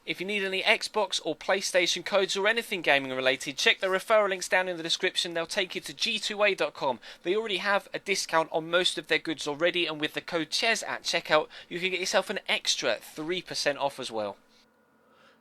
If you need any Xbox or PlayStation codes or anything gaming related, check the referral links down in the description. They'll take you to g2a.com. They already have a discount on most of their goods already, and with the code CHES at checkout, you can get yourself an extra 3% off as well.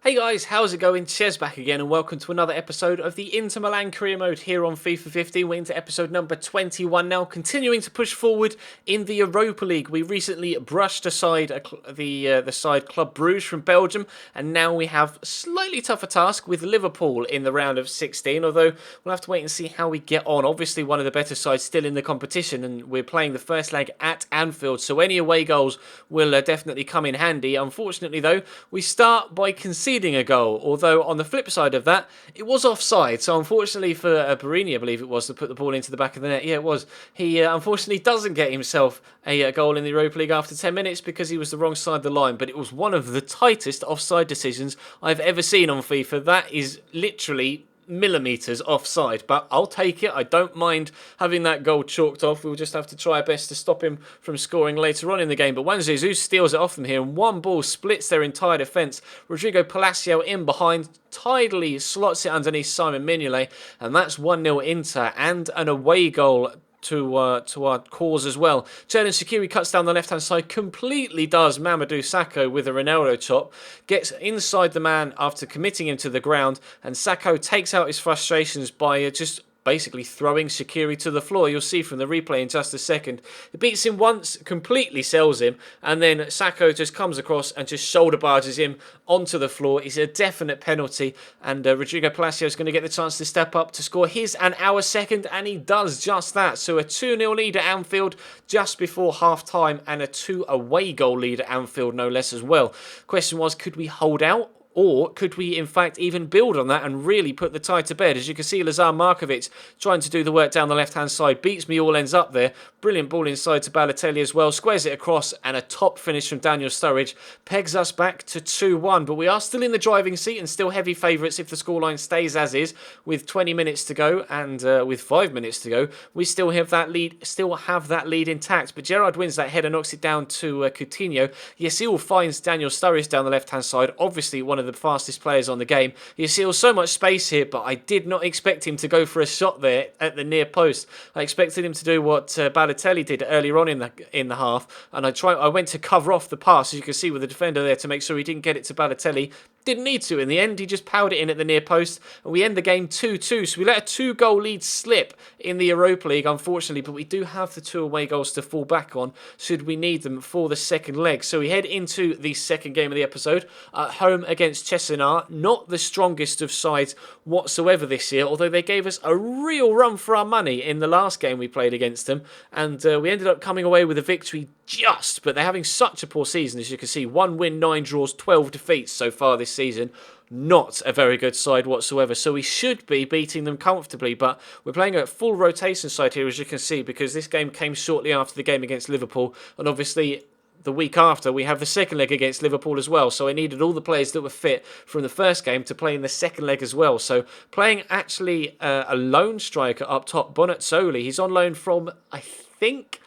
Hey guys, how's it going? Chez back again and welcome to another episode of the Inter Milan Career Mode here on FIFA 15. We're into episode number 21 now, continuing to push forward in the Europa League. We recently brushed aside the side Club Bruges from Belgium, and now we have a slightly tougher task with Liverpool in the round of 16, although we'll have to wait and see how we get on. Obviously one of the better sides still in the competition, and we're playing the first leg at Anfield, so any away goals will definitely come in handy. Unfortunately though, we start by conceding a goal, although on the flip side of that, it was offside. So unfortunately for Barini, I believe it was, to put the ball into the back of the net. Yeah, it was. He unfortunately doesn't get himself a goal in the Europa League after 10 minutes because he was the wrong side of the line. But it was one of the tightest offside decisions I've ever seen on FIFA. That is literally millimetres offside, but I'll take it. I don't mind having that goal chalked off. We'll just have to try our best to stop him from scoring later on in the game. But Juan Jesus steals it off them here, and one ball splits their entire defence. Rodrigo Palacio in behind, tidily slots it underneath Simon Mignolet, and that's 1-0 Inter, and an away goal to our cause as well. Xherdan Shaqiri cuts down the left-hand side, completely does Mamadou Sakho with a Ronaldo chop, gets inside the man after committing him to the ground, and Sakho takes out his frustrations by just basically throwing Shaqiri to the floor. You'll see from the replay in just a second. It beats him once, completely sells him, and then Sakho just comes across and just shoulder barges him onto the floor. It's a definite penalty, and Rodrigo Palacio is going to get the chance to step up to score his and our second, and he does just that. So a 2-0 lead at Anfield just before half-time, and a 2 away goal lead at Anfield, no less as well. Question was, could we hold out? Or could we, in fact, even build on that and really put the tie to bed? As you can see, Lazar Markovic trying to do the work down the left-hand side. Beats me, all ends up there. Brilliant ball inside to Balotelli as well. Squares it across, and a top finish from Daniel Sturridge pegs us back to 2-1. But we are still in the driving seat and still heavy favourites if the scoreline stays as is. With 20 minutes to go and with 5 minutes to go, we still have that lead intact. But Gerrard wins that header, knocks it down to Coutinho. Yasil finds Daniel Sturridge down the left-hand side. Obviously, one of the fastest players on the game. He seals so much space here, but I did not expect him to go for a shot there at the near post. I expected him to do what Balotelli did earlier on in the half, and I went to cover off the pass, as you can see, with the defender there to make sure he didn't get it to Balotelli. Didn't need to in the end. He just powered it in at the near post, and we end the game 2-2. So we let a 2-goal lead slip in the Europa League, unfortunately, but we do have the 2 away goals to fall back on should we need them for the second leg. So we head into the second game of the episode at home against Cesena. Not the strongest of sides whatsoever this year, although they gave us a real run for our money in the last game we played against them, and we ended up coming away with a victory just, but they're having such a poor season. As you can see, 1 win, 9 draws, 12 defeats so far this season. Not a very good side whatsoever, so we should be beating them comfortably, but we're playing a full rotation side here, as you can see, because this game came shortly after the game against Liverpool, and obviously the week after we have the second leg against Liverpool as well, so I needed all the players that were fit from the first game to play in the second leg as well. So playing actually a lone striker up top, Bonazzoli. He's on loan from I think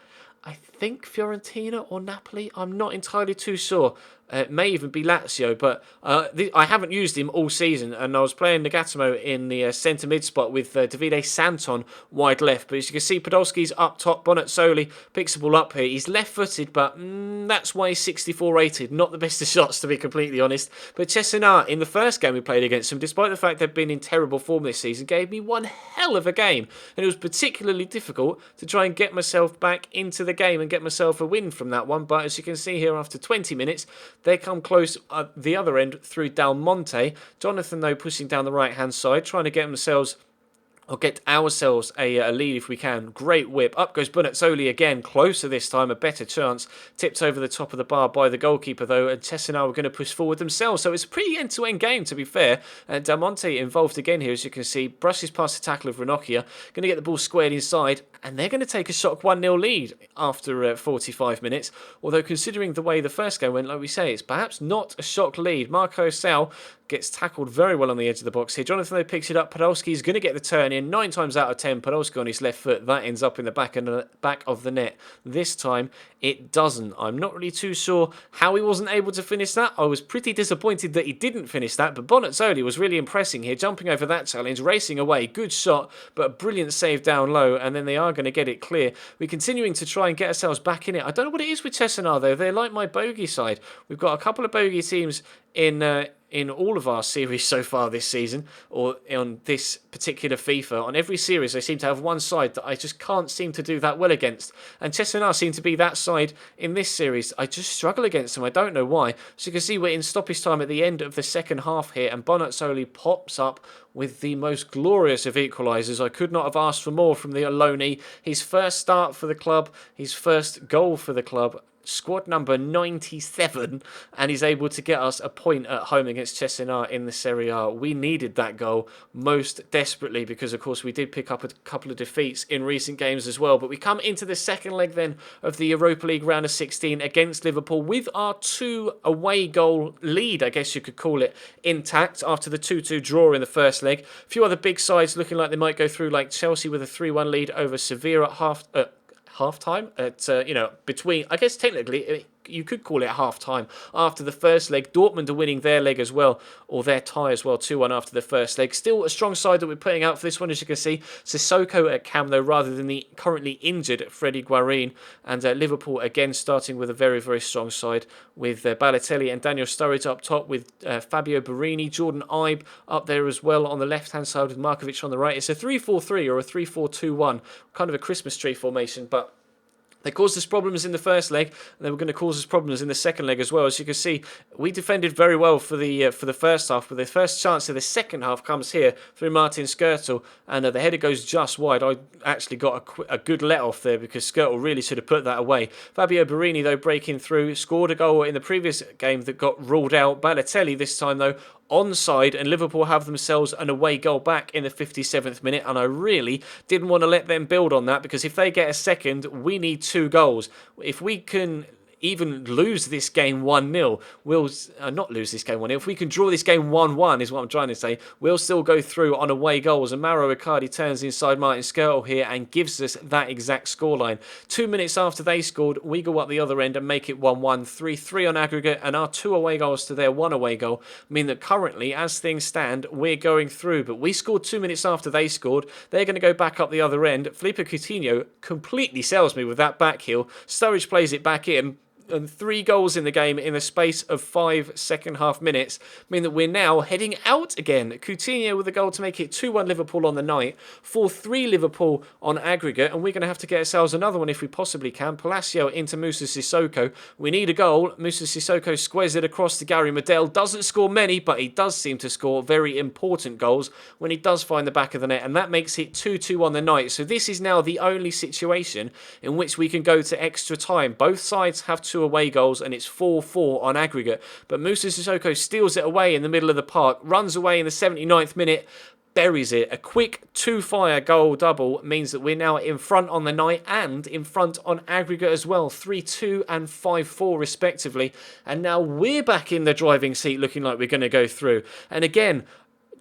Fiorentina or Napoli. I'm not entirely too sure. It may even be Lazio, but I haven't used him all season, and I was playing Nagatomo in the centre mid spot with Davide Santon wide left. But as you can see, Podolski's up top. Bonazzoli picks the ball up here. He's left-footed, but that's why he's 64 rated. Not the best of shots, to be completely honest. But Cesena, in the first game we played against them, despite the fact they've been in terrible form this season, gave me one hell of a game. And it was particularly difficult to try and get myself back into the game and get myself a win from that one. But as you can see here, after 20 minutes, they come close at the other end through Del Monte. Jonathan, though, pushing down the right-hand side, trying to get themselves or get ourselves a lead if we can. Great whip. Up goes Bonazzoli again. Closer this time. A better chance. Tipped over the top of the bar by the goalkeeper, though. And Cesena were going to push forward themselves. So it's a pretty end-to-end game, to be fair. Del Monte involved again here, as you can see. Brushes past the tackle of Ranocchia. Going to get the ball squared inside. And they're going to take a shock 1-0 lead after 45 minutes. Although considering the way the first game went, like we say, it's perhaps not a shock lead. Marco Sal gets tackled very well on the edge of the box here. Jonathan, though, picks it up. Podolski is going to get the turn in. 9 times out of 10, Podolski on his left foot. That ends up in the back of the net. This time, it doesn't. I'm not really too sure how he wasn't able to finish that. I was pretty disappointed that he didn't finish that, but Bonazzoli was really impressing here, jumping over that challenge, racing away. Good shot, but a brilliant save down low, and then they are going to get it clear. We're continuing to try and get ourselves back in it. I don't know what it is with Cesena, though. They're like my bogey side. We've got a couple of bogey teams in all of our series so far this season, or on this particular FIFA. On every series, they seem to have one side that I just can't seem to do that well against. And Cesena seem to be that side in this series. I just struggle against them. I don't know why. So you can see we're in stoppage time at the end of the second half here, and Bonazzoli pops up with the most glorious of equalisers. I could not have asked for more from the Aloni. His first start for the club, his first goal for the club. Squad number 97, and he's able to get us a point at home against Cesena in the Serie A. We needed that goal most desperately because, of course, we did pick up a couple of defeats in recent games as well. But we come into the second leg then of the Europa League round of 16 against Liverpool with our 2 away goal lead, I guess you could call it, intact after the 2-2 draw in the first leg. A few other big sides looking like they might go through, like Chelsea with a 3-1 lead over Sevilla at half-time at, between, I guess technically you could call it half-time after the first leg. Dortmund are winning their leg as well, or their tie as well, 2-1 after the first leg. Still a strong side that we're putting out for this one, as you can see. Sissoko at cam, though, rather than the currently injured Freddie Guarin. And Liverpool, again, starting with a very, very strong side with Balotelli and Daniel Sturridge up top, with Fabio Borini, Jordan Ibe up there as well on the left-hand side with Markovic on the right. It's a 3-4-3 or a 3-4-2-1, kind of a Christmas tree formation, but they caused us problems in the first leg, and they were going to cause us problems in the second leg as well. As you can see, we defended very well for the first half, but the first chance of the second half comes here through Martin Skrtel, and the header goes just wide. I actually got a good let-off there because Skrtel really should have put that away. Fabio Borini, though, breaking through, scored a goal in the previous game that got ruled out. Balotelli this time, though, onside, and Liverpool have themselves an away goal back in the 57th minute, and I really didn't want to let them build on that, because if they get a second, we need 2 goals. If we can even lose this game 1-0, we'll not lose this game 1-0. If we can draw this game 1-1, is what I'm trying to say, we'll still go through on away goals. And Mauro Icardi turns inside Martin Skrtel here and gives us that exact scoreline. 2 minutes after they scored, we go up the other end and make it 1-1, 3-3 on aggregate, and our 2 away goals to their 1 away goal mean that currently, as things stand, we're going through. But we scored 2 minutes after they scored. They're going to go back up the other end. Felipe Coutinho completely sells me with that back heel. Sturridge plays it back in. And 3 goals in the game in the space of 5 second half minutes mean that we're now heading out again. Coutinho with a goal to make it 2-1 Liverpool on the night, 4-3 Liverpool on aggregate, and we're going to have to get ourselves another one if we possibly can. Palacio into Moussa Sissoko. We need a goal. Moussa Sissoko squares it across to Gary Medel. Doesn't score many, but he does seem to score very important goals when he does find the back of the net, and that makes it 2-2 on the night. So this is now the only situation in which we can go to extra time. Both sides have 2 away goals, and it's 4-4 on aggregate. But Moussa Sissoko steals it away in the middle of the park, runs away in the 79th minute, buries it. A quick 2-fire goal double means that we're now in front on the night and in front on aggregate as well, 3-2 and 5-4 respectively. And now we're back in the driving seat, looking like we're going to go through. And again,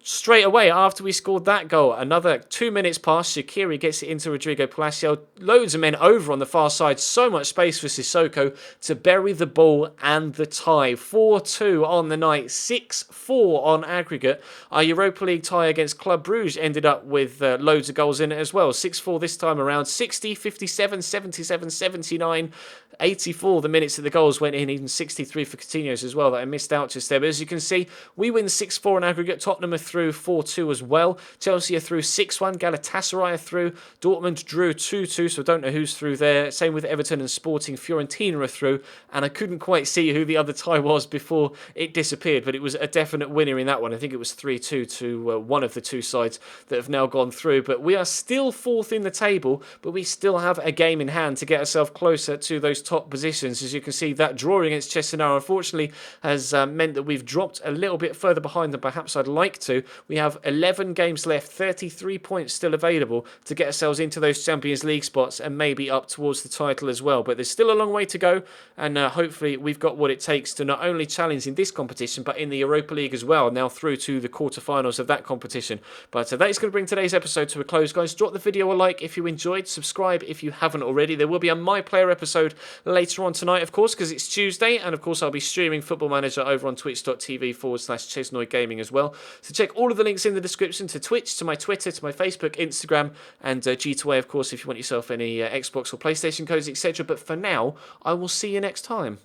straight away after we scored that goal, another 2 minutes pass, Shaqiri gets it into Rodrigo Palacio, loads of men over on the far side, so much space for Sissoko to bury the ball and the tie. 4-2 on the night, 6-4 on aggregate. Our Europa League tie against Club Brugge ended up with loads of goals in it as well. 6-4 this time around, 60, 57, 77, 79, 84 the minutes that the goals went in, even 63 for Coutinho's as well that I missed out just there. But as you can see, we win 6-4 on aggregate. Tottenham are through 4-2 as well. Chelsea are through 6-1. Galatasaray are through. Dortmund drew 2-2, so I don't know who's through there. Same with Everton and Sporting. Fiorentina are through, and I couldn't quite see who the other tie was before it disappeared, but it was a definite winner in that one. I think it was 3-2 to one of the 2 sides that have now gone through. But we are still 4th in the table, but we still have a game in hand to get ourselves closer to those top top positions. As you can see, that draw against Cesena unfortunately has meant that we've dropped a little bit further behind than perhaps I'd like to. We have 11 games left, 33 points still available to get ourselves into those Champions League spots and maybe up towards the title as well. But there's still a long way to go, and hopefully we've got what it takes to not only challenge in this competition but in the Europa League as well, now through to the quarterfinals of that competition. But that is going to bring today's episode to a close, guys. Drop the video a like if you enjoyed, subscribe if you haven't already. There will be a My Player episode later on tonight, of course, because it's Tuesday, and of course I'll be streaming Football Manager over on twitch.tv/Chesnoy Gaming as well. So check all of the links in the description to Twitch, to my Twitter, to my Facebook, Instagram, and G2A, of course, if you want yourself any Xbox or PlayStation codes, etc. But for now, I will see you next time.